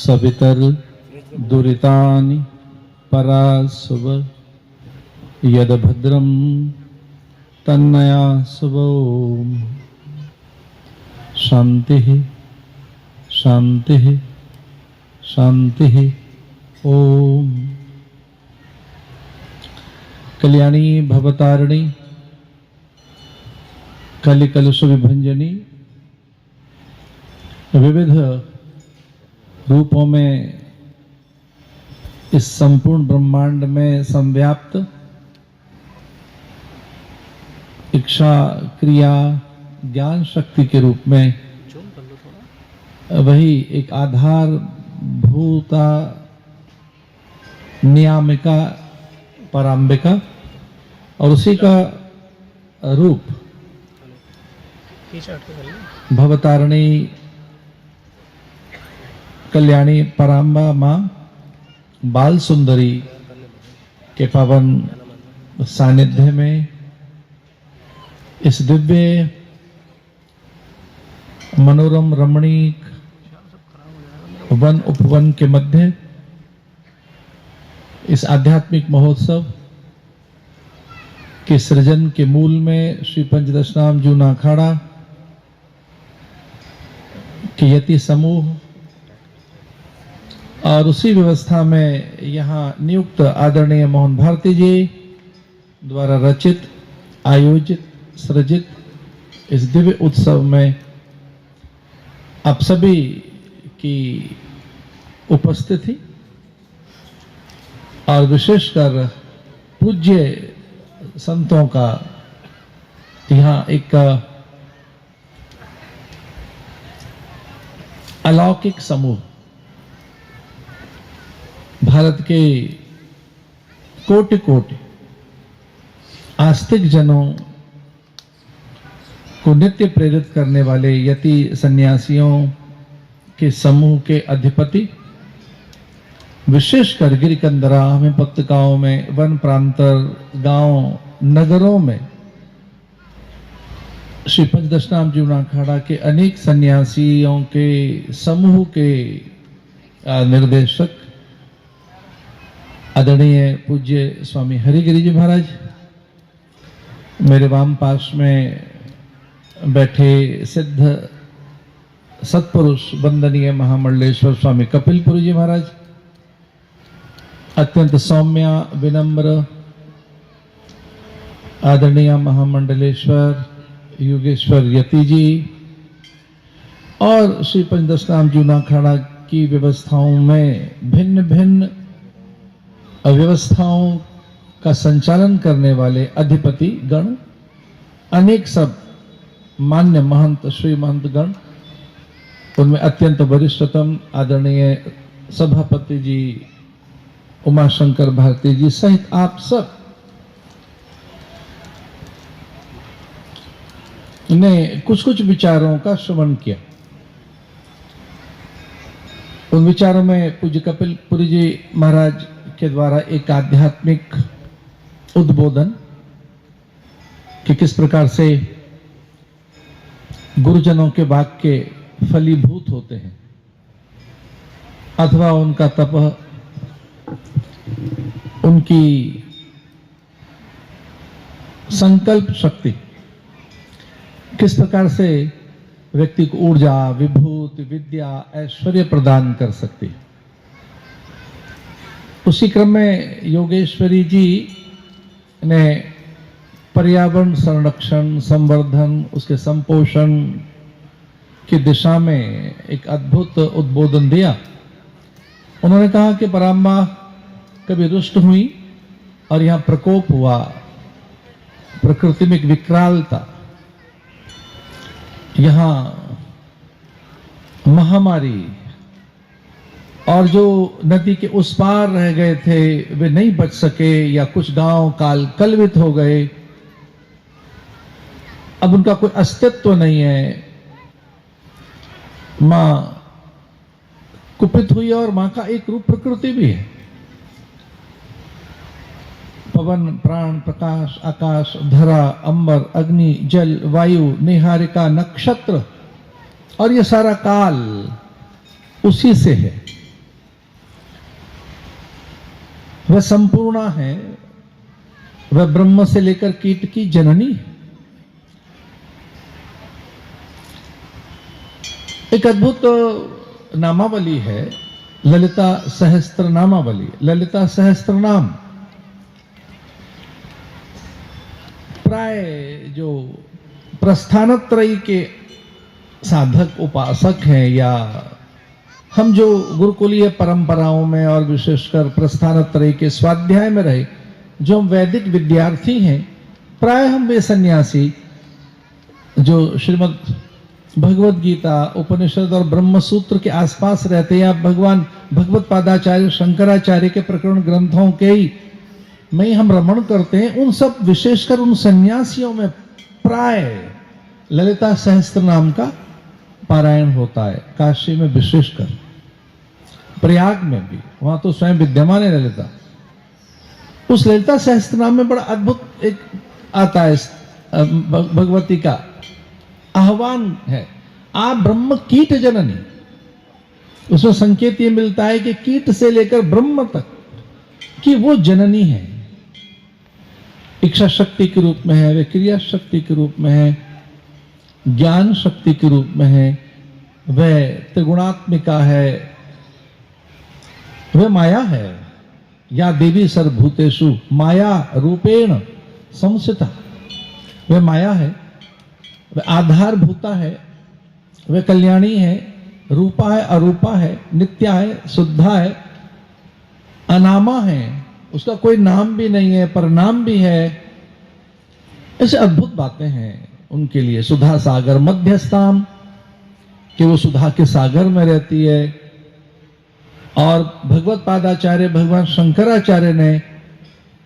सवितर दुरितानि परासुव यदभद्रम तन्नया शुभो। शांति शांति शांति ओम। कल्याणी भवतारिणी कलिकलुष विभंजनी विविध रूपों में इस संपूर्ण ब्रह्मांड में संव्याप्त इच्छा क्रिया ज्ञान शक्ति के रूप में वही एक आधार भूता नियामिका पराम्बिका और उसी का रूप भवतारिणी कल्याणी पराम्बा मां बाल सुंदरी के पावन सानिध्य में इस दिव्य मनोरम रमणीक वन उपवन के मध्य इस आध्यात्मिक महोत्सव के सृजन के मूल में श्री पंचदशनाम जूना अखाड़ा के यति समूह और उसी व्यवस्था में यहाँ नियुक्त आदरणीय मोहन भारती जी द्वारा रचित आयोजित सृजित इस दिव्य उत्सव में आप सभी की उपस्थिति और विशेषकर पूज्य संतों का यहाँ एक अलौकिक समूह भारत के कोटि कोटि आस्तिक जनों को नित्य प्रेरित करने वाले यति सन्यासियों के समूह के अधिपति विशेषकर गिरिकंदरा में पत्रिकाओं में वन प्रांतर गांव नगरों में श्री पंचदशनाम जीवना अखाड़ा के अनेक सन्यासियों के समूह के निर्देशक आदरणीय पूज्य स्वामी हरिगिरि जी महाराज, मेरे वाम पास में बैठे सिद्ध सत्पुरुष वंदनीय महामंडलेश्वर स्वामी कपिलपुरी जी महाराज, अत्यंत सौम्य विनम्र आदरणीय महामंडलेश्वर योगेश्वर यति जी और श्री पंचदशनाम जूना अखाड़ा की व्यवस्थाओं में भिन्न भिन्न व्यवस्थाओं का संचालन करने वाले अधिपति गण, अनेक सब मान्य महंत श्री महंत गण, उनमें अत्यंत वरिष्ठतम आदरणीय सभापति जी उमाशंकर भारती जी सहित आप सब ने कुछ कुछ विचारों का श्रवण किया। उन विचारों में पूज्य कपिलपुरी जी महाराज के द्वारा एक आध्यात्मिक उद्बोधन कि किस प्रकार से गुरुजनों के वाक्य फलीभूत होते हैं अथवा उनका तप उनकी संकल्प शक्ति किस प्रकार से व्यक्ति को ऊर्जा विभूति विद्या ऐश्वर्य प्रदान कर सकती है। उसी क्रम में योगेश्वरी जी ने पर्यावरण संरक्षण संवर्धन उसके संपोषण की दिशा में एक अद्भुत उद्बोधन दिया। उन्होंने कहा कि पराम्बा कभी रुष्ट हुई और यहाँ प्रकोप हुआ, प्रकृति में एक विकरालता, यहाँ महामारी और जो नदी के उस पार रह गए थे वे नहीं बच सके या कुछ गांव काल कलवित हो गए, अब उनका कोई अस्तित्व नहीं है। मां कुपित हुई और मां का एक रूप प्रकृति भी है। पवन प्राण प्रकाश आकाश धरा अंबर अग्नि जल वायु निहारिका नक्षत्र और ये सारा काल उसी से है। वह संपूर्णा है, वह ब्रह्म से लेकर कीट की जननी है। एक अद्भुत नामावली है, ललिता सहस्त्र नामावली, ललिता सहस्त्र नाम। प्राय जो प्रस्थानत्रयी के साधक उपासक हैं, या हम जो गुरुकुलीय परंपराओं में और विशेषकर प्रस्थानत्रयी के स्वाध्याय में रहे, जो हम वैदिक विद्यार्थी हैं, प्राय हम वे सन्यासी जो श्रीमद् भगवत गीता, उपनिषद और ब्रह्म सूत्र के आसपास रहते हैं, या भगवान भगवत पादाचार्य शंकराचार्य के प्रकरण ग्रंथों के ही में हम रमण करते हैं, उन सब विशेषकर उन सन्यासियों में प्राय ललिता सहस्त्र नाम का पारायण होता है। काशी में विशेषकर, प्रयाग में भी, वहां तो स्वयं विद्यमान है ललिता। उस ललिता सहस्त्र नाम में बड़ा अद्भुत एक आता है, भगवती का आह्वान है, आप ब्रह्म कीट जननी। उसमें संकेत ये मिलता है कि कीट से लेकर ब्रह्म तक कि वो जननी है। इच्छा शक्ति के रूप में है, वे क्रिया शक्ति के रूप में है, ज्ञान शक्ति के रूप में है, वह त्रिगुणात्मिका है, वह माया है। या देवी सर्वभूतेषु माया रूपेण संस्थिता, वह माया है, वह आधारभूता है, वह कल्याणी है, रूपा है, अरूपा है, नित्या है, शुद्धा है, अनामा है, उसका कोई नाम भी नहीं है, पर नाम भी है। ऐसे अद्भुत बातें हैं उनके लिए। सुधा सागर मध्यस्थाम, कि वो सुधा के सागर में रहती है। और भगवत पादाचार्य भगवान शंकराचार्य ने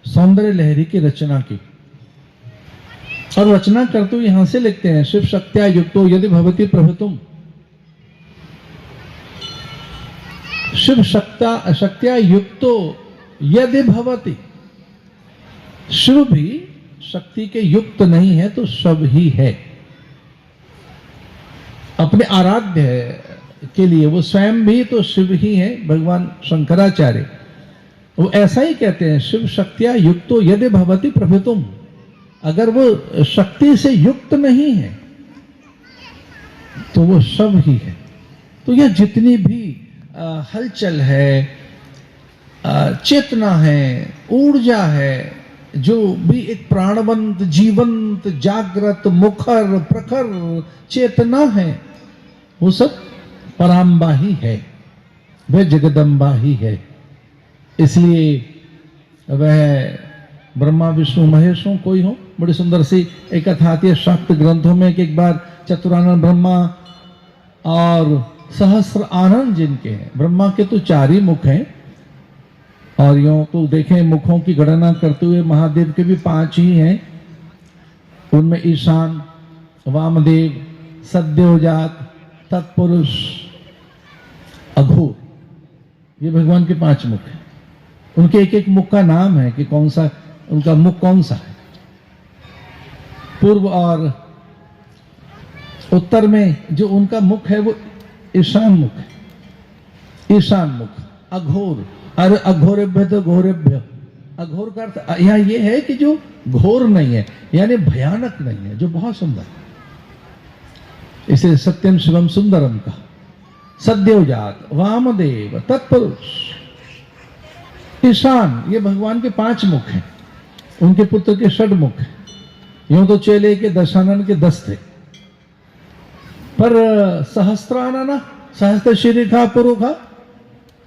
सौंदर्य लहरी की रचना की, और रचना करते हुए यहां से लिखते हैं, शिव शक्त्या युक्तो यदि भवति प्रभुतुम। शिव शक्त्या युक्तो यदि भवति, शिव भी शक्ति के युक्त नहीं है तो सब ही है। अपने आराध्य के लिए वो स्वयं भी तो शिव ही है। भगवान शंकराचार्य वो ऐसा ही कहते हैं, शिव शक्त्या युक्तो यदि भवति प्रभुतुम। अगर वो शक्ति से युक्त नहीं है तो वो सब ही है। तो यह जितनी भी हलचल है, चेतना है, ऊर्जा है, जो भी एक प्राणवंत, जीवंत, जागृत, मुखर, प्रखर चेतना है, वो सब पराम्बा ही है, वह जगदम्बा ही है। इसलिए वह ब्रह्मा विष्णु महेश हो, कोई हो। बड़ी सुंदर सी एक कथा आती है शाक्त ग्रंथों में कि एक बार चतुरानन ब्रह्मा और सहस्र आनंद जिनके हैं, ब्रह्मा के तो 4 ही मुख हैं, और यूं तो देखें मुखों की गणना करते हुए महादेव के भी 5 ही हैं। उनमें ईशान, वामदेव, सद्योजात, तत्पुरुष, अघोर, ये भगवान के 5 मुख हैं। उनके एक एक मुख का नाम है कि कौन सा उनका मुख कौन सा है। पूर्व और उत्तर में जो उनका मुख है वो ईशान मुख है। ईशान मुख, अघोर, अरे अघोरेभ्य तो घोरेभ्य, अघोर का अर्थ यहाँ ये है कि जो घोर नहीं है, यानी भयानक नहीं है, जो बहुत सुंदर है। इसे सत्यम शिवम सुंदरम का। सद्योजात, वामदेव, तत्पुरुष, ईशान, ये भगवान के 5 मुख हैं। उनके पुत्र के 6 मुख हैं। यूं तो चेले के दशानन के 10 थे, पर सहस्त्रानना, सहस्त्र शिरिखा पुरुखा,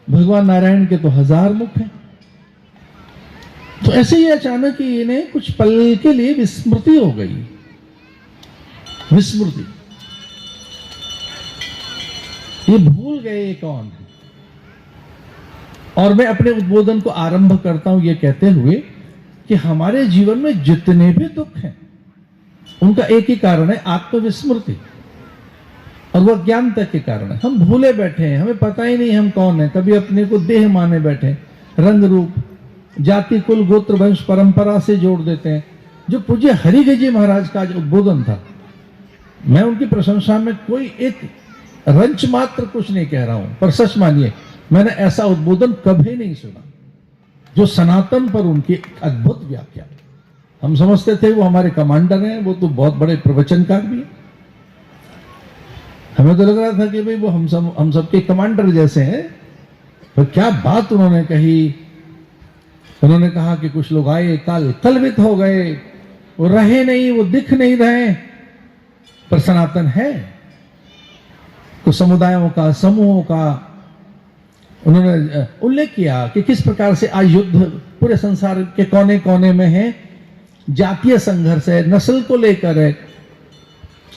भगवान नारायण के तो 1000 मुख हैं। तो ऐसे ही अचानक ही इन्हें कुछ पल के लिए विस्मृति हो गई। विस्मृति, ये भूल गए ये कौन है। और मैं अपने उद्बोधन को आरंभ करता हूं ये कहते हुए कि हमारे जीवन में जितने भी दुख हैं उनका एक ही कारण है, आत्मविस्मृति, और वह ज्ञानता के कारण है। हम भूले बैठे हैं, हमें पता ही नहीं हम कौन है। कभी अपने को देह माने बैठे, रंग रूप, जाति, कुल, गोत्र, वंश, परंपरा से जोड़ देते हैं। जो पूज्य हरिगय जी महाराज का जो उद्बोधन था, मैं उनकी प्रशंसा में कोई एक रंच मात्र कुछ नहीं कह रहा हूं, पर सच मानिए मैंने ऐसा उद्बोधन कभी नहीं सुना। जो सनातन पर उनकी अद्भुत व्याख्या। हम समझते थे वो हमारे कमांडर हैं, वो तो बहुत बड़े प्रवचनकार भी हैं। हमें तो लग रहा था कि भाई वो हम सबके कमांडर जैसे हैं। पर क्या बात उन्होंने कही। उन्होंने कहा कि कुछ लोग आए, कलवित हो गए, वो रहे नहीं, वो दिख नहीं रहे, पर सनातन है। कुछ समुदायों का, समूहों का उन्होंने उल्लेख किया कि किस प्रकार से आज युद्ध पूरे संसार के कोने कोने में है। जातीय संघर्ष है, नस्ल को लेकर है,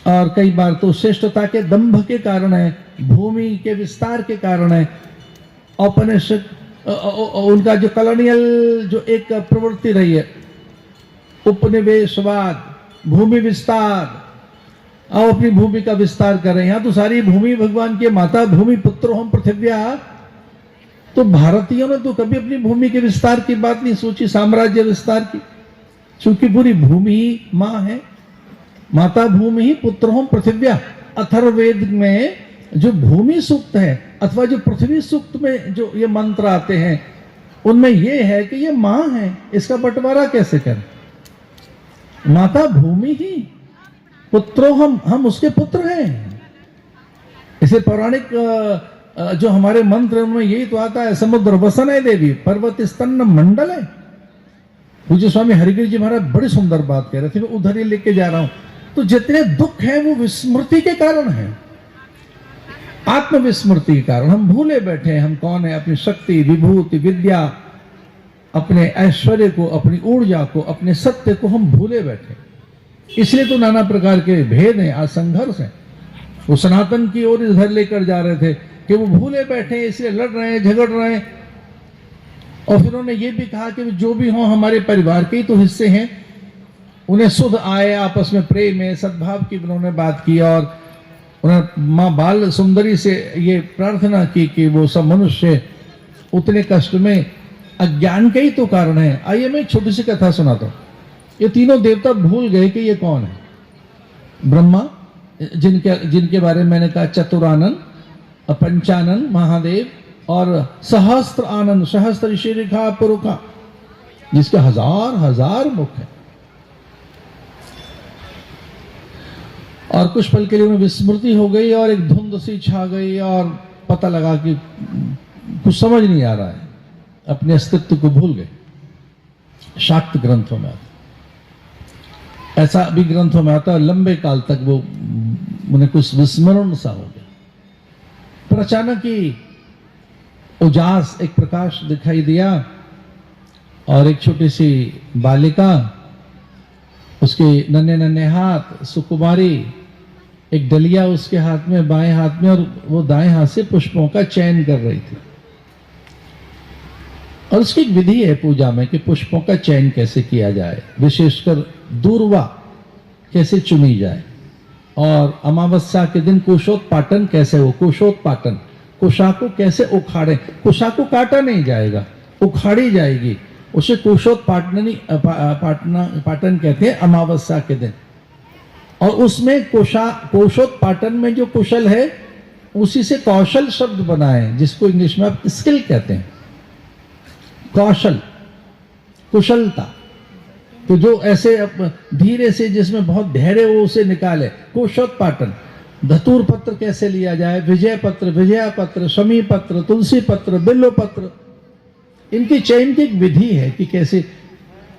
और कई बार तो श्रेष्ठता के दंभ के कारण है, भूमि के विस्तार के कारण है। औपनिवेशिक उनका जो कॉलोनियल जो एक प्रवृत्ति रही है, उपनिवेशवाद, भूमि विस्तार, अब अपनी भूमि का विस्तार कर रहे हैं। यहाँ तो सारी भूमि भगवान की माता, भूमि पुत्रो हम पृथिव्या। तो भारतीयों ने तो कभी अपनी भूमि के विस्तार की बात नहीं सोची, साम्राज्य विस्तार की, क्योंकि पूरी भूमि ही माँ है। माता भूमि ही पुत्रों पृथिव्या। अथर्ववेद में जो भूमि सूक्त है अथवा जो पृथ्वी सूक्त में जो ये मंत्र आते हैं, उनमें ये है कि ये माँ है, इसका बंटवारा कैसे करें। माता भूमि ही, पुत्रों हम उसके पुत्र हैं। इसे पौराणिक जो हमारे मंत्र उनमें यही तो आता है, समुद्र वसन है देवी, पर्वत स्तन मंडल है। पूज्य स्वामी हरिगिरि जी महाराज बड़ी सुंदर बात कह रहे थे, मैं उधर ही लेके जा रहा हूं। तो जितने दुख हैं वो विस्मृति के कारण है, आत्मविस्मृति के कारण। हम भूले बैठे हैं हम कौन है, अपनी शक्ति, विभूति, विद्या, अपने ऐश्वर्य को, अपनी ऊर्जा को, अपने सत्य को हम भूले बैठे। इसलिए तो नाना प्रकार के भेद हैं, आज संघर्ष है। वो सनातन की ओर इधर लेकर जा रहे थे कि वो भूले बैठे, इसलिए लड़ रहे हैं, झगड़ रहे हैं। और फिर उन्होंने ये भी कहा कि जो भी हो हमारे परिवार के ही तो हिस्से हैं, उन्हें सुध आए, आपस में प्रेम है, सद्भाव की उन्होंने बात की। और उन्होंने माँ बाल सुंदरी से ये प्रार्थना की कि वो सब मनुष्य उतने कष्ट में अज्ञान के ही तो कारण है। आइए मैं एक छोटी सी कथा सुनाता हूं। ये तीनों देवता भूल गए कि ये कौन है। ब्रह्मा, जिनके बारे में मैंने कहा चतुरानन, पंचानन महादेव, और सहस्त्र आनंद, सहस्त्र ऋषि रेखा पुरुखा, जिसके हजार हजार मुख है। और कुछ पल के लिए उन्हें विस्मृति हो गई और एक धुंध सी छा गई, और पता लगा कि कुछ समझ नहीं आ रहा है, अपने अस्तित्व को भूल गए। शाक्त ग्रंथों में आता, ऐसा भी ग्रंथों में आता, लंबे काल तक वो उन्हें कुछ विस्मरण सा हो गया। पर अचानक ही उजास, एक प्रकाश दिखाई दिया, और एक छोटी सी बालिका, उसके नन्हे नन्हे हाथ, सुकुमारी, एक डलिया उसके हाथ में, बाएं हाथ में, और वो दाएं हाथ से पुष्पों का चयन कर रही थी। और उसकी एक विधि है पूजा में कि पुष्पों का चयन कैसे किया जाए, विशेषकर दूर्वा कैसे चुनी जाए, और अमावस्या के दिन कुशोत्पाटन कैसे हो, कुशोत्पाटन, कुशा को कैसे उखाड़े। कुशा को काटा नहीं जाएगा, उखाड़ी जाएगी, उसे पाटन कहते हैं अमावस्या के दिन। और उसमें कोशोत्पाटन में जो कुशल है, उसी से कौशल शब्द बना है, जिसको इंग्लिश में आप स्किल कहते हैं। कौशल, कुशलता। तो जो ऐसे धीरे से, जिसमें बहुत धैर्य हो, उसे निकाले, कोशोत्पाटन। धतूर पत्र कैसे लिया जाए, विजय पत्र, विजया पत्र, शमी पत्र, तुलसी पत्र, बिल्व पत्र, इनकी चयन की एक विधि है कि कैसे।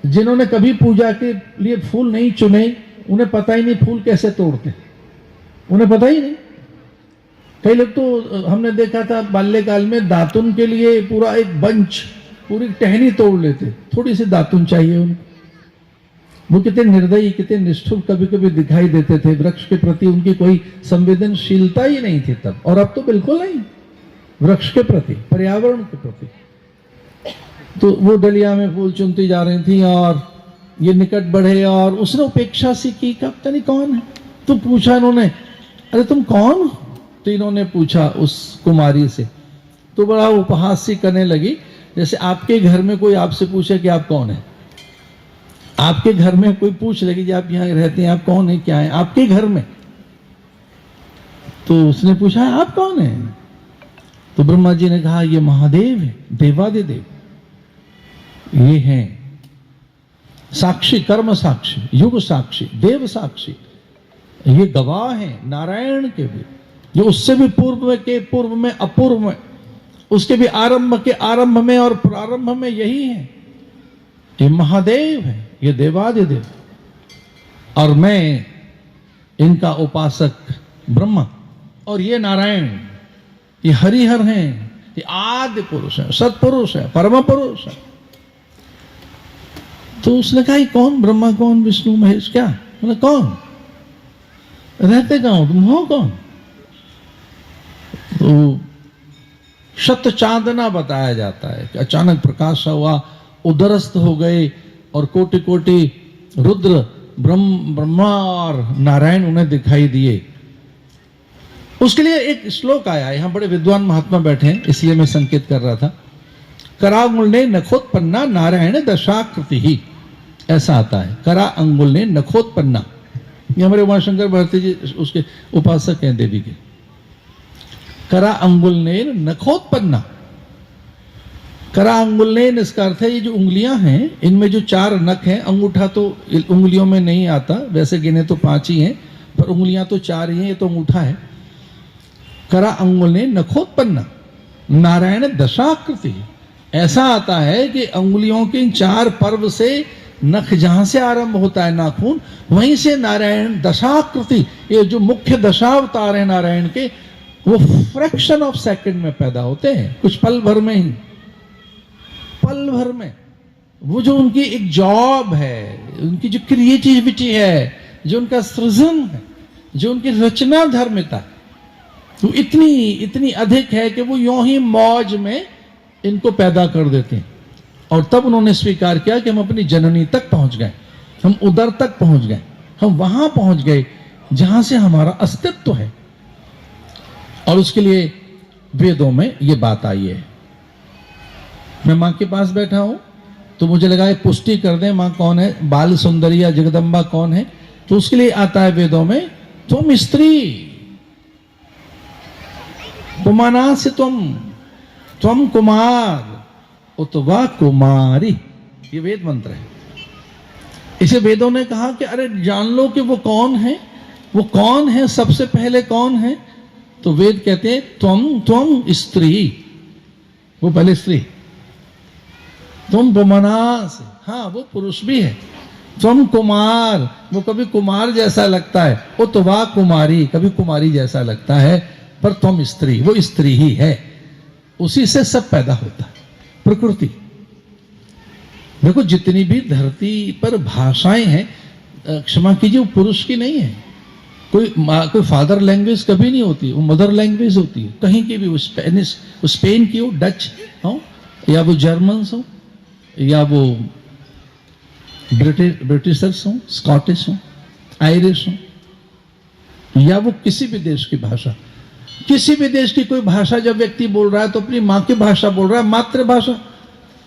जिन्होंने कभी पूजा के लिए फूल नहीं चुने, उन्हें पता ही नहीं फूल कैसे तोड़ते, उन्हें पता ही नहीं। कई लोग तो हमने देखा था बाल्यकाल में दातुन के लिए पूरा एक बंच, पूरी टहनी तोड़ लेते, थोड़ी सी दातुन चाहिए उनको। वो कितने निर्दयी, कितने निष्ठुर कभी कभी दिखाई देते थे। वृक्ष के प्रति उनकी कोई संवेदनशीलता ही नहीं थी तब, और अब तो बिल्कुल नहीं। वृक्ष के प्रति, पर्यावरण के प्रति। तो वो डलिया में फूल चुनती जा रही थी, और ये निकट बढ़े, और उसने उपेक्षा सी की, कब पता नहीं कौन है। तो पूछा इन्होंने, अरे तुम कौन हो? तो इन्होंने पूछा उस कुमारी से, तो बड़ा उपहास सी करने लगी, जैसे आपके घर में कोई आपसे पूछे कि आप कौन है। आपके घर में कोई पूछ लेगी कि आप यहाँ रहते हैं, आप कौन है, क्या है आपके घर में। तो उसने पूछा आप कौन है? तो ब्रह्मा जी ने कहा ये महादेव है, देवादिदेव। ये हैं साक्षी, कर्म साक्षी, युग साक्षी, देव साक्षी। ये गवाह हैं नारायण के भी, जो उससे भी पूर्व में के पूर्व में अपूर्व में, उसके भी आरंभ के आरंभ में और प्रारंभ में यही है। ये महादेव है, ये देवादिदेव, और मैं इनका उपासक ब्रह्मा, और ये नारायण, ये हरिहर हैं, ये आदि पुरुष है, सत्पुरुष है, परम पुरुष है। तो उसने कहा कौन ब्रह्मा, कौन विष्णु महेश, क्या मतलब कौन, रहते कहाँ हो तुम, हो कौन? तो शत चांदना बताया जाता है कि अचानक प्रकाश हुआ, उदरस्त हो गए, और कोटि कोटि रुद्र ब्रह्मा और नारायण उन्हें दिखाई दिए। उसके लिए एक श्लोक आया, यहां बड़े विद्वान महात्मा बैठे हैं इसलिए मैं संकेत कर रहा था। करांगुल ने नखोत्पन्ना नारायण दशाकृति ही, ऐसा आता है, करा अंगुल ने नखोत्पन्ना। ये हमारे उमाशंकर भारती जी उसके उपासक हैं देवी के। करा अंगुल ने नखोत्पन्ना, करा अंगुल ने, इसका अर्थ है ये जो उंगलियां हैं इनमें जो 4 नख हैं, अंगूठा तो उंगलियों में नहीं आता, वैसे गिने तो 5 ही हैं, पर उंगलियां तो 4 ही हैं, ये तो अंगूठा है। करा अंगुल ने नखोत्पन्ना नारायण दशाकृति, ऐसा आता है कि अंगुलियों के 4 पर्व से नख जहां से आरंभ होता है नाखून, वहीं से नारायण दशाकृति, ये जो मुख्य दशावतार है नारायण के, वो फ्रैक्शन ऑफ सेकंड में पैदा होते हैं, कुछ पल भर में ही, पल भर में। वो जो उनकी एक जॉब है, उनकी जो क्रिएटिविटी है, जो उनका सृजन है, जो उनकी रचना धर्मिता, तो इतनी अधिक है कि वो यूं ही मौज में इनको पैदा कर देते हैं। और तब उन्होंने स्वीकार किया कि हम अपनी जननी तक पहुंच गए, हम उदर तक पहुंच गए, हम वहां पहुंच गए जहां से हमारा अस्तित्व है। और उसके लिए वेदों में ये बात आई है। मैं मां के पास बैठा हूं तो मुझे लगा पुष्टि कर दें मां कौन है, बाल सुंदरी या जगदम्बा कौन है, तो उसके लिए आता है वेदों में, तुम स्त्री, पुमाना से तुम कुमार, उतवा कुमारी, ये वेद मंत्र है। इसे वेदों ने कहा कि अरे जान लो कि वो कौन है, वो कौन है, सबसे पहले कौन है। तो वेद कहते हैं तुम स्त्री, वो पहले स्त्री, तुम पुमानास, हाँ वो पुरुष भी है, तुम कुमार, वो कभी कुमार जैसा लगता है, उतवा कुमारी, कभी कुमारी जैसा लगता है, पर तुम स्त्री, वो स्त्री ही है, उसी से सब पैदा होता है प्रकृति। देखो जितनी भी धरती पर भाषाएं हैं, क्षमा कीजिए, वो पुरुष की नहीं है। कोई फादर लैंग्वेज कभी नहीं होती, वो मदर लैंग्वेज होती है, कहीं की भी, वो स्पेनिश, वो स्पेन की हो, डच हो, या वो जर्मन्स हो, या वो ब्रिटिशर्स हो, स्कॉटिश हो, आयरिश हो, या वो किसी भी देश की भाषा। किसी भी देश की कोई भाषा जब व्यक्ति बोल रहा है तो अपनी मां की भाषा बोल रहा है, मातृभाषा।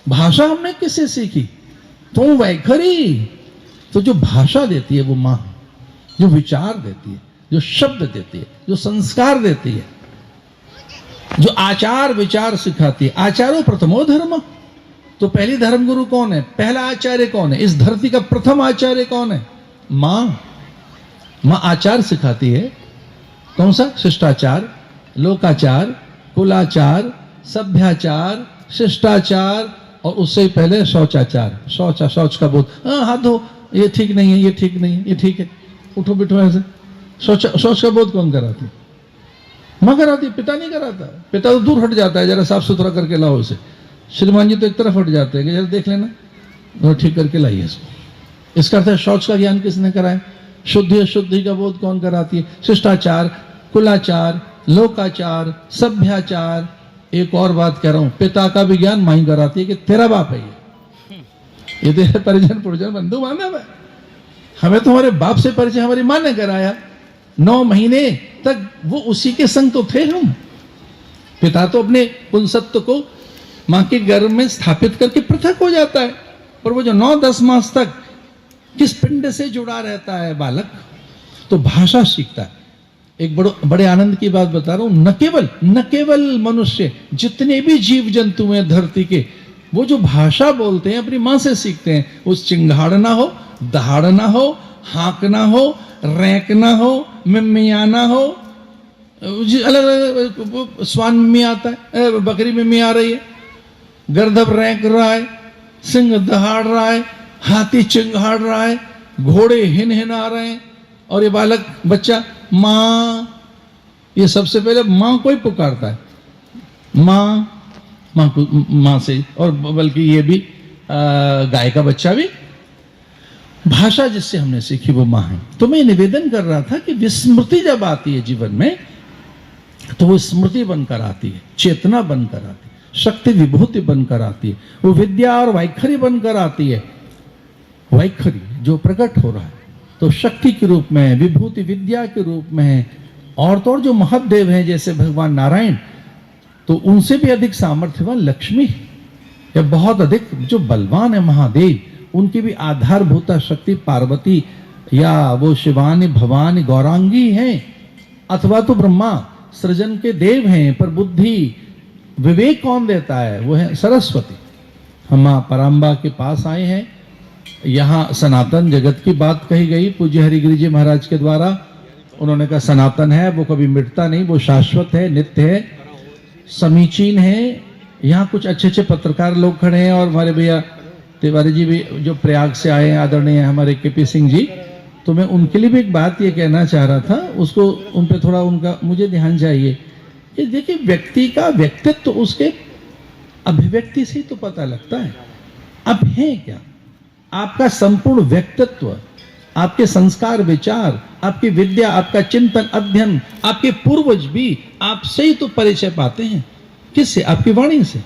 भाषा हमने किससे सीखी, तुम वैखरी। तो जो भाषा देती है वो मां, जो विचार देती है, जो शब्द देती है, जो संस्कार देती है, जो आचार विचार सिखाती है। आचारो प्रथमो धर्म, तो पहली धर्मगुरु कौन है, पहला आचार्य कौन है, इस धरती का प्रथम आचार्य कौन है, मां। मां आचार सिखाती है, कौन सा, शिष्टाचार, लोकाचार, कुलाचार, सभ्याचार, शिष्टाचार, और उससे पहले शौचाचार, शौच का बोध, हाथ धो, ये ठीक नहीं है, ये ठीक नहीं है, ये ठीक है, उठो बिठो ऐसे। शौच का बोध कौन कराती, मां कराती, पिता नहीं कराता। पिता तो दूर हट जाता है, जरा साफ सुथरा करके लाओ इसे। श्रीमान जी तो एक तरफ हट जाते हैं कि जरा देख लेना, तो ठीक करके लाइए इसको। इसका अर्थ है शौच का ज्ञान किसने कराया, शुद्धि अशुद्धि का बोध कौन कराती है, शिष्टाचार, कुलाचार, लोकाचार, सभ्याचार। एक और बात कह रहा हूं, पिता का भी ज्ञान मां ही कराती है कि तेरा बाप है ये तेरे परिजन पुरजन बंधु बांधव है। हमें तो हमारे बाप से परिचय हमारी मां ने कराया, 9 महीने तक वो उसी के संग तो थे हम। पिता तो अपने पुंसत्व को मां के गर्भ में स्थापित करके पृथक हो जाता है, पर वो जो 9-10 मास तक किस पिंड से जुड़ा रहता है बालक, तो भाषा सीखता है। एक बड़े आनंद की बात बता रहा हूं, न केवल मनुष्य, जितने भी जीव जंतु हैं धरती के, वो जो भाषा बोलते हैं अपनी माँ से सीखते हैं। उस चिंगाड़ ना हो, दहाड़ ना हो, हाँक ना हो, रैंक ना हो, मिमियाना हो। अलग अलग स्वान में आता है, बकरी में आ रही है, गर्दभ रैंक रहा है, सिंह दहाड़ रहा है, हाथी चिंगाड़ रहा है, घोड़े हिन हिन आ रहे हैं, और ये बालक बच्चा माँ, ये सबसे पहले माँ को ही पुकारता है, माँ माँ को, माँ से। और बल्कि ये भी गाय का बच्चा भी, भाषा जिससे हमने सीखी वो माँ है। तो मैं निवेदन कर रहा था कि विस्मृति जब आती है जीवन में तो वो स्मृति बनकर आती है, चेतना बनकर आती है, शक्ति विभूति बनकर आती है, वो विद्या और वैखरी बनकर आती है। वैखरी जो प्रकट हो रहा है तो शक्ति के रूप में, विभूति विद्या के रूप में है। और तो और जो महादेव हैं जैसे भगवान नारायण, तो उनसे भी अधिक सामर्थ्यवान लक्ष्मी है, या बहुत अधिक जो बलवान है महादेव, उनकी भी आधारभूता शक्ति पार्वती, या वो शिवानी भवानी गौरांगी हैं, अथवा तो ब्रह्मा सृजन के देव हैं। पर बुद्धि विवेक कौन देता है? वो है सरस्वती। हम मां पराम्बा के पास आए हैं। यहाँ सनातन जगत की बात कही गई पूज्य हरिगिरि जी महाराज के द्वारा। उन्होंने कहा सनातन है, वो कभी मिटता नहीं, वो शाश्वत है, नित्य है, समीचीन है। यहाँ कुछ अच्छे अच्छे पत्रकार लोग खड़े हैं, और हमारे भैया तिवारी जी भी जो प्रयाग से आए हैं, आदरणीय हमारे केपी सिंह जी। तो मैं उनके लिए भी एक बात ये कहना चाह रहा था, उसको उन पे थोड़ा उनका मुझे ध्यान चाहिए कि देखिए, व्यक्ति का व्यक्तित्व तो उसके अभिव्यक्ति से ही तो पता लगता है। अब है क्या आपका संपूर्ण व्यक्तित्व, आपके संस्कार विचार, आपकी विद्या, आपका चिंतन अध्ययन, आपके पूर्वज भी आपसे ही तो परिचय पाते हैं। किससे? आपकी वाणी से।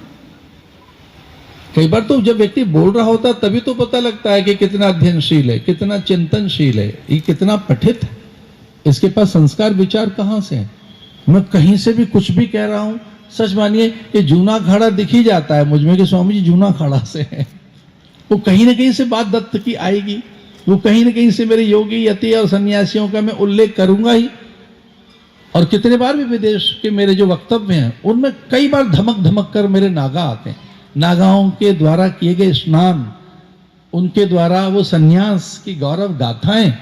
कई बार तो जब व्यक्ति बोल रहा होता है तभी तो पता लगता है कि कितना अध्ययनशील है, कितना चिंतनशील है, ये कितना पठित है, इसके पास संस्कार विचार कहां से है। मैं कहीं से भी कुछ भी कह रहा हूं, सच मानिए कि जूना खाड़ा दिख ही जाता है मुझ में कि स्वामी जी जूना खाड़ा से है। वो कहीं ना कहीं से बात दत्त की आएगी, वो कहीं ना कहीं से मेरे योगी यति और सन्यासियों का मैं उल्लेख करूंगा ही। और कितने बार भी विदेश के मेरे जो वक्तव्य हैं उनमें कई बार धमक धमक कर मेरे नागा आते हैं। नागाओं के द्वारा किए गए स्नान, उनके द्वारा वो सन्यास की गौरव गाथाएं,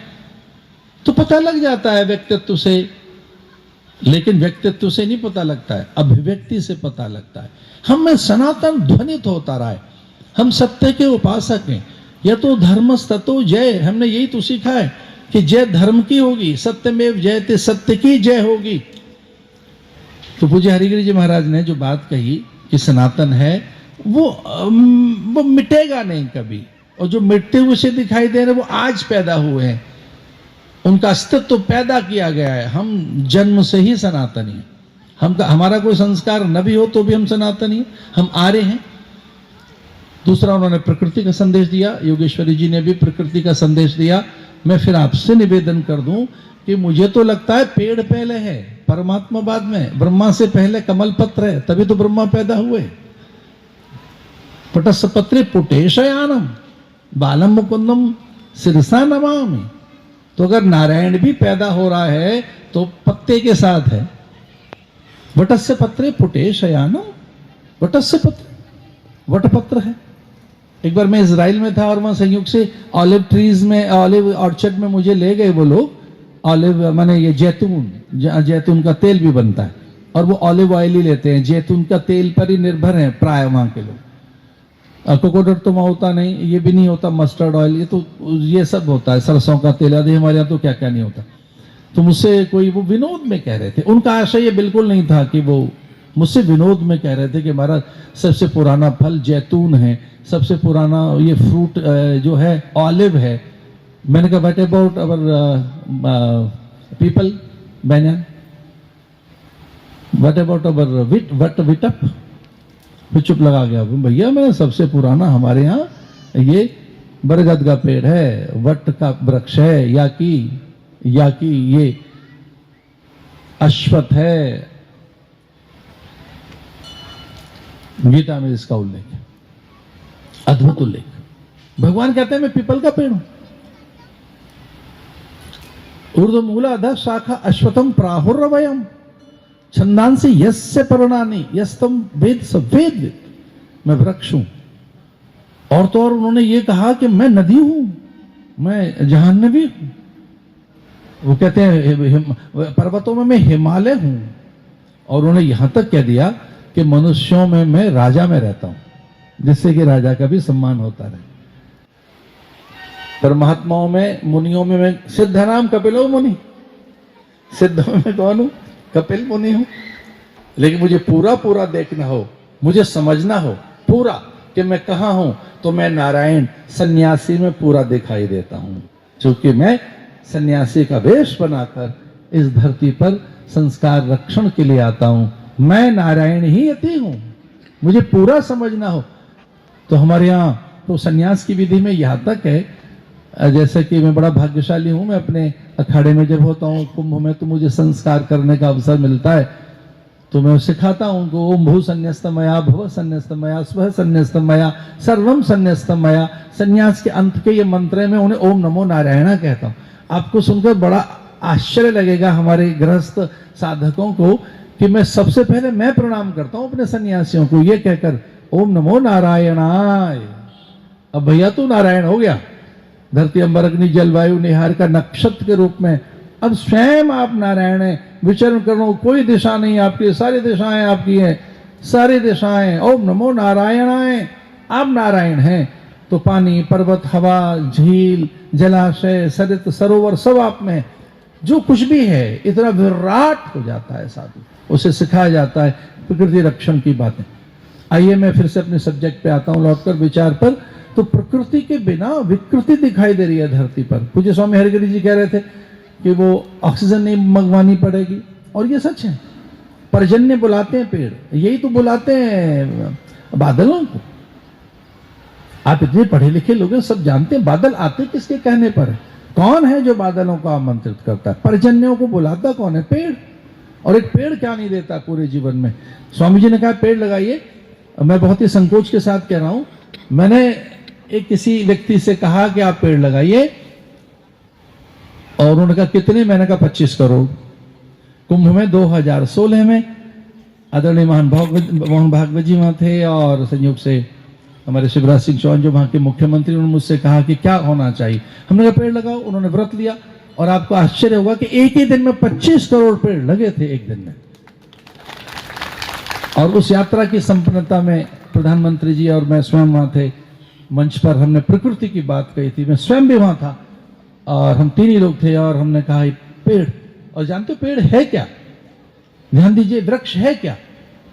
तो पता लग जाता है व्यक्तित्व से। लेकिन व्यक्तित्व से नहीं पता लगता है, अभिव्यक्ति से पता लगता है। हम में सनातन ध्वनित होता रहा है, हम सत्य के उपासक हैं। या तो धर्मस्ततो जय, हमने यही तो सीखा है कि जय धर्म की होगी, सत्यमेव जयते, सत्य की जय होगी। तो पूज्य हरिगिरि जी महाराज ने जो बात कही कि सनातन है, वो मिटेगा नहीं कभी। और जो मिटते हुए से दिखाई दे रहे वो आज पैदा हुए हैं, उनका अस्तित्व तो पैदा किया गया है। हम जन्म से ही सनातनी हैं। हमारा कोई संस्कार न भी हो तो भी हम सनातनी हैं, हम आर्य हैं। दूसरा उन्होंने प्रकृति का संदेश दिया, योगेश्वरी जी ने भी प्रकृति का संदेश दिया। मैं फिर आपसे निवेदन कर दूं कि मुझे तो लगता है पेड़ पहले है, परमात्मा बाद में। ब्रह्मा से पहले कमल पत्र है, तभी तो ब्रह्मा पैदा हुए। पटस्स पत्रे पुटेशयानम बालम मुकुंदम सिरसा नमामि। तो अगर नारायण भी पैदा हो रहा है तो पत्ते के साथ है। वटस्य पत्रे पुटेशयानम, वटस्य पत्र वटपत्र है। एक बार मैं इजराइल में था और वहां संयोग से ऑलिव ट्रीज में, ऑलिव ऑर्चर्ड में मुझे ले गए वो लोग। ऑलिव माने ये जैतून का तेल भी बनता है, और वो ऑलिव ऑयल ही लेते हैं, जैतून का तेल पर ही निर्भर है प्राय वहां के लोग। कोकोनट तो वहां होता नहीं, ये भी नहीं होता, मस्टर्ड ऑयल ये सब होता है, सरसों का तेल आदि। हमारे यहाँ तो क्या क्या नहीं होता। तो मुझसे कोई वो विनोद में कह रहे थे, उनका आशय ये बिल्कुल नहीं था कि वो मुझसे विनोद में कह रहे थे कि हमारा सबसे पुराना फल जैतून है, सबसे पुराना ये फ्रूट जो है ऑलिव है। मैंने कहा what about our people Bannon, what about our विटअप। फिर चुप लगा गया। भैया मैं सबसे पुराना हमारे यहाँ ये बरगद का पेड़ है, वट का वृक्ष है, या कि ये अश्वत्थ है। गीता में इसका उल्लेख है, अद्भुत उल्लेख। भगवान कहते हैं मैं पीपल का पेड़ हूं। ऊर्ध्व मूला अधः शाखा अश्वत्थम प्राहुर्वयम् छंदांसि यस्य पर्णानि यस्तम वेद स वेद। मैं वृक्ष हूं, और तो और उन्होंने ये कहा कि मैं नदी हूं, मैं जहान्नवी हूं। वो कहते हैं पर्वतों में मैं हिमालय हूं। और उन्होंने यहां तक कह दिया कि मनुष्यों में मैं राजा में रहता हूं, जिससे कि राजा का भी सम्मान होता रहे। पर महात्माओं में, मुनियों में मैं सिद्धनाम कपिलो मुनि, सिद्धों में कौन हूं? कपिल मुनि हूं। लेकिन मुझे पूरा पूरा देखना हो, मुझे समझना हो पूरा कि मैं कहां हूं, तो मैं नारायण सन्यासी में पूरा दिखाई देता हूं। क्योंकि मैं सन्यासी का वेश बनाकर इस धरती पर संस्कार रक्षण के लिए आता हूं। मैं नारायण ही अति हूं, मुझे पूरा समझना हो। तो हमारे यहाँ तो सन्यास की विधि में यहां तक है, जैसे कि मैं बड़ा भाग्यशाली हूं, मैं अपने अखाड़े में जब होता हूं कुंभ में, तो मुझे संस्कार करने का अवसर मिलता है, तो मैं सिखाता हूं कि ओम भू संन्यस्तमया भव संन्यस्तमया स्व संन्यस्तमया सर्वम संन्यस्तमया। संन्यास के अंत के ये मंत्र में उन्हें ओम नमो नारायण कहता हूं। आपको सुनकर बड़ा आश्चर्य लगेगा हमारे गृहस्थ साधकों को कि मैं सबसे पहले मैं प्रणाम करता हूं अपने सन्यासियों को ये कहकर ओम नमो नारायणाय। अब भैया तू नारायण हो गया, धरती अंबर अग्नि जलवायु निहार का नक्षत्र के रूप में अब स्वयं आप नारायण हैं। विचरण करो, कोई दिशा नहीं आपकी, सारी दिशाएं आपकी हैं, सारी दिशाएं ओम नमो नारायणाय। आप नारायण हैं तो पानी, पर्वत, हवा, झील, जलाशय, सरित, सरोवर सब आप में, जो कुछ भी है इतना विराट हो जाता है साधु, उसे सिखाया जाता है प्रकृति रक्षण की बातें। आइए मैं फिर से अपने सब्जेक्ट पे आता हूं लौटकर विचार पर। तो प्रकृति के बिना विकृति दिखाई दे रही है धरती पर। पूज्य स्वामी हरिगिरि जी कह रहे थे कि वो ऑक्सीजन नहीं मंगवानी पड़ेगी, और ये सच है। पर्जन्य बुलाते हैं पेड़, यही तो बुलाते हैं बादलों को। आप इतने पढ़े लिखे लोग हैं, सब जानते हैं बादल आते किसके कहने पर है। कौन है जो बादलों को आमंत्रित करता है? पर्जन्यों को बुलाता कौन है? पेड़। और एक पेड़ क्या नहीं देता पूरे जीवन में। स्वामी जी ने कहा पेड़ लगाइए। मैं बहुत ही संकोच के साथ कह रहा हूं, मैंने एक किसी व्यक्ति से कहा कि आप पेड़ लगाइए, और उन्होंने कहा कितने? मैंने कहा 25 करोड़। कुंभ में 2016 में आदरणीय मोहन भागवत जी वहां थे, और संयोग से हमारे शिवराज सिंह चौहान जो वहां के मुख्यमंत्री, उन्होंने मुझसे कहा कि क्या होना चाहिए। हमने कहा पेड़ लगाओ। उन्होंने व्रत लिया, और आपको आश्चर्य होगा कि एक ही दिन में 25 करोड़ पेड़ लगे थे, एक दिन में। और उस यात्रा की संपन्नता में प्रधानमंत्री जी और मैं स्वयं वहां थे। मंच पर हमने प्रकृति की बात कही थी, मैं स्वयं भी वहां था, और हम 3 ही लोग थे, और हमने कहा पेड़। और जानते हो पेड़ है क्या? ध्यान दीजिए, वृक्ष है क्या?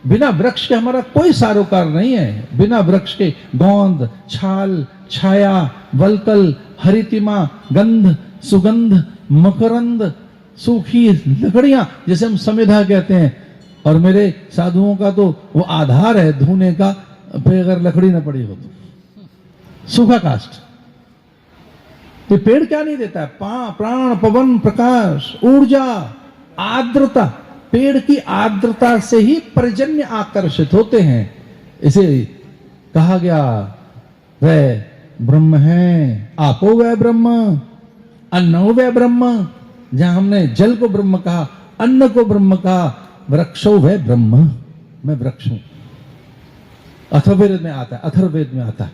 बिना वृक्ष के हमारा कोई सारोकार नहीं है। बिना वृक्ष के गोंद, छाल, छाया, वलकल, हरितिमा, गंध, सुगंध, मकरंद, सूखी लकड़ियां, जैसे हम समिधा कहते हैं। और मेरे साधुओं का तो वो आधार है धोने का, अगर लकड़ी न पड़ी हो तो सूखा काष्ठ। तो पेड़ क्या नहीं देता है? प्राण, पवन, प्रकाश, ऊर्जा, आर्द्रता। पेड़ की आर्द्रता से ही पर्जन्य आकर्षित होते हैं। इसे कहा गया वह ब्रह्म है, आपो वह ब्रह्म, अन्नो वह ब्रह्म। जहां हमने जल को ब्रह्म कहा, अन्न को ब्रह्म कहा, वृक्षो वह ब्रह्म, मैं वृक्ष हूं। अथर्ववेद में आता है, अथर्ववेद में आता है।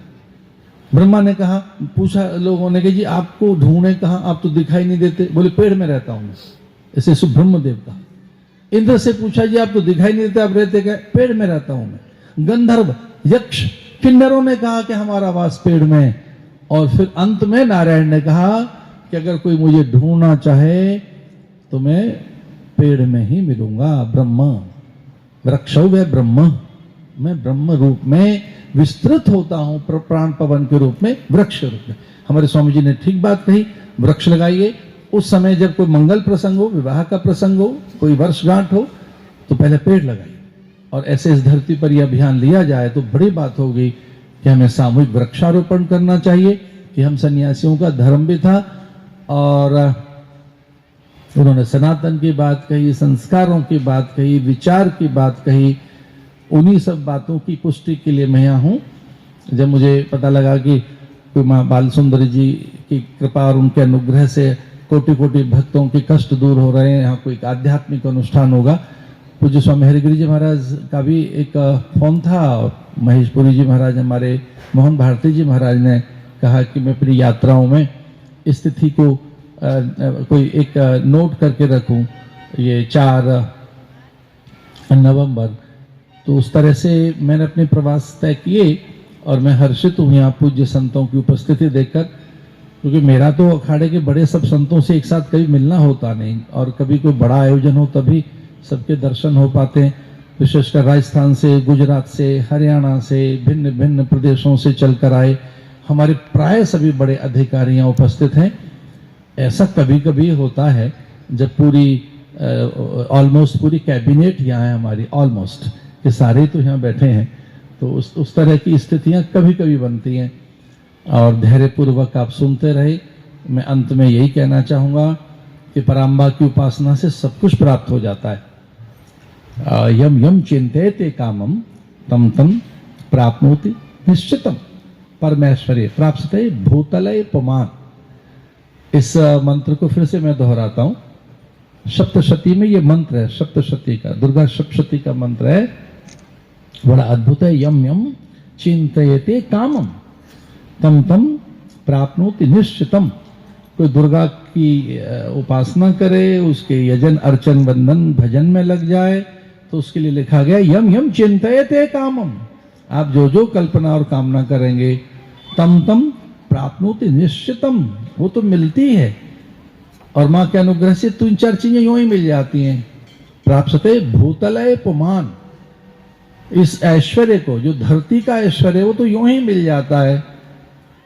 ब्रह्मा ने कहा, पूछा लोगों ने कि जी आपको ढूंढे कहां, आप तो दिखाई नहीं देते। बोले पेड़ में रहता हूं मैं। इसे सुब्रह्म देव कहा। इंद्र से पूछा जी आप तो दिखाई नहीं देते, आप रहते क्या? पेड़ में रहता हूं मैं। गंधर्व, यक्ष, किन्नरों ने कहा कि हमारा वास पेड़ में। और फिर अंत में नारायण ने कहा कि अगर कोई मुझे ढूंढना चाहे तो मैं पेड़ में ही मिलूंगा। ब्रह्म, वृक्षो वह ब्रह्म, मैं ब्रह्म रूप में विस्तृत होता हूं, प्राण पवन के रूप में, वृक्ष रूप में। हमारे स्वामी जी ने ठीक बात कही, वृक्ष लगाइए। उस समय जब कोई मंगल प्रसंग हो, विवाह का प्रसंग हो, कोई वर्षगांठ हो, तो पहले पेड़ लगाइए। और ऐसे इस धरती पर यह अभियान लिया जाए तो बड़ी बात होगी कि हमें सामूहिक वृक्षारोपण करना चाहिए। कि हम सन्यासियों का धर्म भी था, और उन्होंने सनातन की बात कही, संस्कारों की बात कही, विचार की बात कही। उन्हीं सब बातों की पुष्टि के लिए मैं यहाँ हूँ। जब मुझे पता लगा कि कोई माँ बाल सुंदरी जी की कृपा और उनके अनुग्रह से कोटि कोटि भक्तों के कष्ट दूर हो रहे हैं, यहाँ कोई आध्यात्मिक अनुष्ठान होगा, पूज्य स्वामी हरिगिरी जी महाराज का भी एक फोन था, और महेशपुरी जी महाराज, हमारे मोहन भारती जी महाराज ने कहा कि मैं अपनी यात्राओं में इस तिथि को कोई एक नोट करके रखूं, ये 4 नवंबर। तो उस तरह से मैंने अपने प्रवास तय किए, और मैं हर्षित हूँ यहाँ पूज्य संतों की उपस्थिति देखकर, क्योंकि मेरा तो अखाड़े के बड़े सब संतों से एक साथ कभी मिलना होता नहीं, और कभी कोई बड़ा आयोजन हो तभी सबके दर्शन हो पाते हैं। विशेषकर राजस्थान से, गुजरात से, हरियाणा से, भिन्न भिन्न प्रदेशों से चलकर आए हमारे प्राय सभी बड़े अधिकारी यहाँ उपस्थित हैं। ऐसा कभी कभी होता है जब पूरी ऑलमोस्ट पूरी कैबिनेट यहाँ है हमारी, ऑलमोस्ट के सारे तो यहाँ बैठे हैं, तो उस तरह की स्थितियाँ कभी कभी बनती हैं, और धैर्यपूर्वक आप सुनते रहे। मैं अंत में यही कहना चाहूँगा कि पराम्बा की उपासना से सब कुछ प्राप्त हो जाता है। यम यम चिंतेते कामम तम तम प्राप्नोति निश्चितम परमेश्वरे प्राप्स्यते भूतले पुमान। इस मंत्र को फिर से मैं दोहराता हूँ। सप्तशती में ये मंत्र है, सप्तशती का, दुर्गा सप्तशती का मंत्र है, बड़ा अद्भुत है। यम यम चिंतयते कामम तम तम प्राप्नोति निश्चितम। कोई दुर्गा की उपासना करे, उसके यजन अर्चन वंदन भजन में लग जाए, तो उसके लिए लिखा गया यम यम चिंतयते कामम। आप जो जो कल्पना और कामना करेंगे तम तम प्राप्नोति निश्चितम, वो तो मिलती है। और माँ के अनुग्रह से 3-4 चीजें यूं ही मिल जाती हैं। प्राप्स्यते भूतले पुमान, इस ऐश्वर्य को, जो धरती का ऐश्वर्य, वो तो यूं ही मिल जाता है।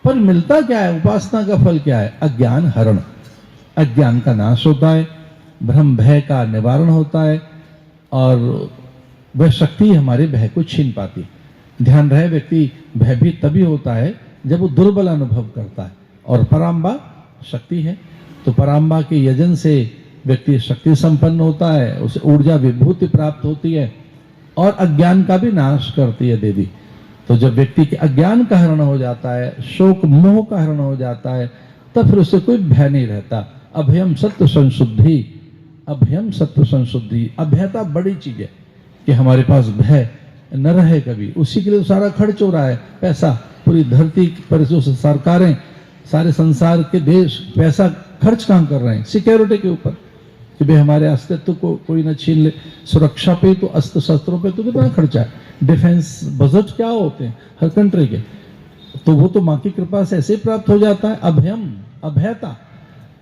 पर मिलता क्या है? उपासना का फल क्या है? अज्ञान हरण, अज्ञान का नाश होता है, भ्रम भय का निवारण होता है, और वह शक्ति हमारे भय को छीन पाती है। ध्यान रहे, व्यक्ति भयभीत तभी होता है जब वो दुर्बल अनुभव करता है, और पराम्बा शक्ति है। तो पराम्बा के यजन से व्यक्ति शक्ति संपन्न होता है, उसे ऊर्जा विभूति प्राप्त होती है, और अज्ञान का भी नाश करती है देवी। तो जब व्यक्ति के अज्ञान का हरण हो जाता है, शोक मोह का हरण हो जाता है, तब फिर उसे कोई भय नहीं रहता। अभयम सत्व संशुद्धि, अभयम सत्व संशुद्धि। अभयता बड़ी चीज है कि हमारे पास भय न रहे कभी। उसी के लिए सारा खर्च हो रहा है, पैसा पूरी धरती पर जो सरकारें, सारे संसार के देश पैसा खर्च कहाँ कर रहे हैं? सिक्योरिटी के ऊपर, कि भाई हमारे अस्तित्व को कोई न छीन ले। सुरक्षा पे तो, अस्त्र शस्त्रों पे तो कितना खर्चा है। डिफेंस बजट क्या होते हैं हर कंट्री के, तो वो तो माँ की कृपा से ऐसे प्राप्त हो जाता है। अभयम, अभयता।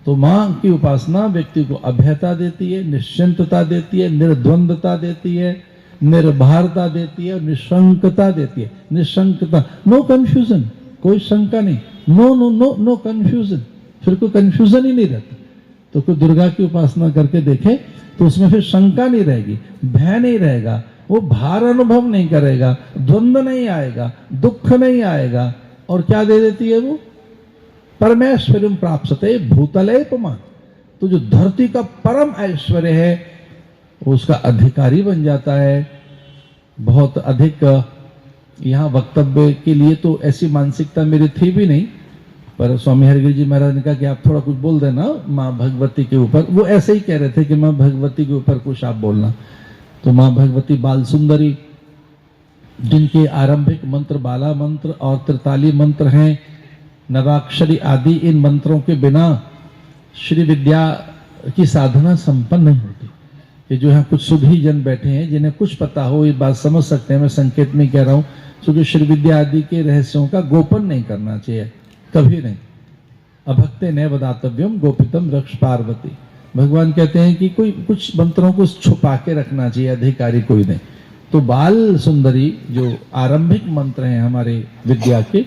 तो माँ की उपासना व्यक्ति को अभयता देती है, निश्चिंतता देती है, निर्द्वंदता देती है, निर्भरता देती है, और निशंकता देती है। निशंकता, नो कंफ्यूजन, कोई शंका नहीं, no no no no confusion, फिर कोई कंफ्यूजन ही नहीं रहता। तो कोई दुर्गा की उपासना करके देखे तो उसमें फिर शंका नहीं रहेगी, भय नहीं रहेगा, वो भार अनुभव नहीं करेगा, द्वंद्व नहीं आएगा, दुख नहीं आएगा। और क्या दे देती है वो? परमेश्वरम प्राप्स्यते भूतले पुमान। तो जो धरती का परम ऐश्वर्य है उसका अधिकारी बन जाता है। बहुत अधिक यहाँ वक्तव्य के लिए तो ऐसी मानसिकता मेरी थी भी नहीं, पर स्वामी हरिगिरी जी महाराज ने कहा कि आप थोड़ा कुछ बोल देना माँ भगवती के ऊपर। वो ऐसे ही कह रहे थे कि माँ भगवती के ऊपर कुछ आप बोलना। तो माँ भगवती बाल सुंदरी, जिनके आरंभिक मंत्र बाला मंत्र और 43 मंत्र हैं, नवाक्षरी आदि, इन मंत्रों के बिना श्री विद्या की साधना संपन्न नहीं होती। ये जो यहाँ कुछ सुधी जन बैठे हैं जिन्हें कुछ पता हो, ये बात समझ सकते हैं, मैं संकेत में कह रहा हूँ, क्योंकि श्री विद्या आदि के रहस्यों का गोपन नहीं करना चाहिए, कभी नहीं। अभक्ते नैव दातव्यम गोपितम रक्ष पार्वती। भगवान कहते हैं कि कोई कुछ मंत्रों को छुपा के रखना चाहिए, अधिकारी कोई नहीं। तो बाल सुंदरी जो आरंभिक मंत्र हैं हमारे विद्या के,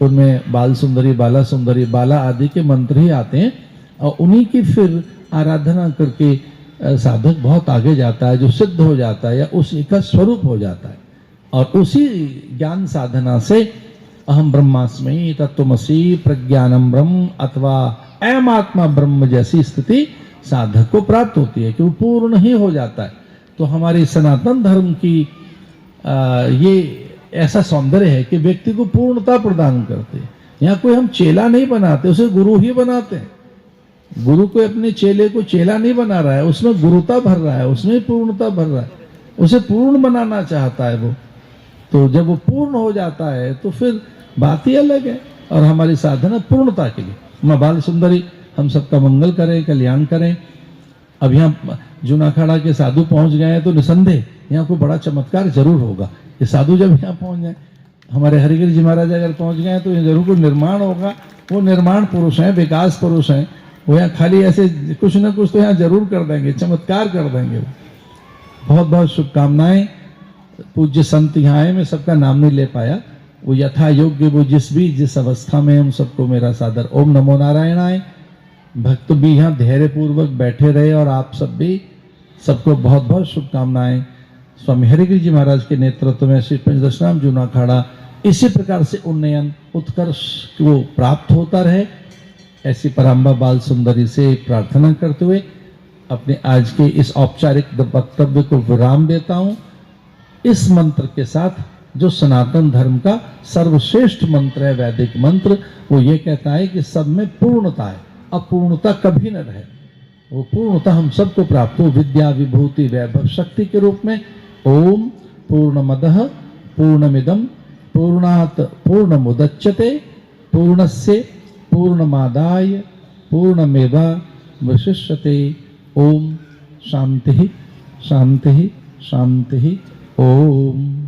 उनमें बाल सुंदरी, बाला सुंदरी, बाला आदि के मंत्र ही आते हैं, और उन्हीं की फिर आराधना करके साधक बहुत आगे जाता है, जो सिद्ध हो जाता है या उसी का स्वरूप हो जाता है। और उसी ज्ञान साधना से अहम ब्रह्मास्मि, तत्वमसि, प्रज्ञानम ब्रह्म अथवा अयम आत्मा ब्रह्म जैसी स्थिति साधक को प्राप्त होती है कि वो पूर्ण ही हो जाता है। तो हमारी सनातन धर्म की ये ऐसा सौंदर्य है कि व्यक्ति को पूर्णता प्रदान करते हैं। यहाँ कोई हम चेला नहीं बनाते, उसे गुरु ही बनाते हैं। गुरु को अपने चेले को चेला नहीं बना रहा है, उसमें गुरुता भर रहा है, उसमें पूर्णता भर रहा है। उसे पूर्ण बनाना चाहता है वो। तो जब वो पूर्ण हो जाता है तो फिर बात ही अलग है। और हमारी साधना पूर्णता के लिए। माँ बाल सुंदरी हम सबका मंगल करें, कल्याण करें। अब यहाँ जूनाखाड़ा के साधु पहुंच गए हैं तो निसंदेह यहाँ कोई बड़ा चमत्कार जरूर होगा। ये साधु जब यहाँ पहुंच जाए, हमारे हरिगिरी जी महाराज अगर पहुंच गए हैं तो ये जरूर कोई निर्माण होगा। वो निर्माण पुरुष हैं, विकास पुरुष हैं। वो यहाँ खाली ऐसे कुछ ना कुछ तो यहाँ जरूर कर देंगे, चमत्कार कर देंगे वो। बहुत बहुत शुभकामनाएं। पूज्य संत यहाँ आए, मैं सबका नाम नहीं ले पाया। वो यथा योग्य वो जिस अवस्था में, हम सबको मेरा सादर ओम नमो नारायणाय। भक्त भी यहाँ धैर्य पूर्वक बैठे रहे और आप सब भी, सबको बहुत बहुत शुभकामनाएं। स्वामी हरिगिरी जी महाराज के नेतृत्व में श्री पंचदशनाम जूनाखाड़ा इसी प्रकार से उन्नयन उत्कर्ष को प्राप्त होता रहे, ऐसी पराम्बा बाल सुंदरी से प्रार्थना करते हुए अपने आज के इस औपचारिक वक्तव्य को विराम देता हूं। इस मंत्र के साथ, जो सनातन धर्म का सर्वश्रेष्ठ मंत्र है, वैदिक मंत्र, वो ये कहता है कि सब में पूर्णता है, अपूर्णता कभी न रहे। वो पूर्णता हम सबको प्राप्त हो, विद्या विभूति वैभव शक्ति के रूप में। ओम पूर्णमदः पूर्णमिदं पूर्णात् पूर्णमुदच्यते पूर्णस्य पूर्णमादाय पूर्णमेवावशिष्यते। ओम शांति शांति शांति। ओम।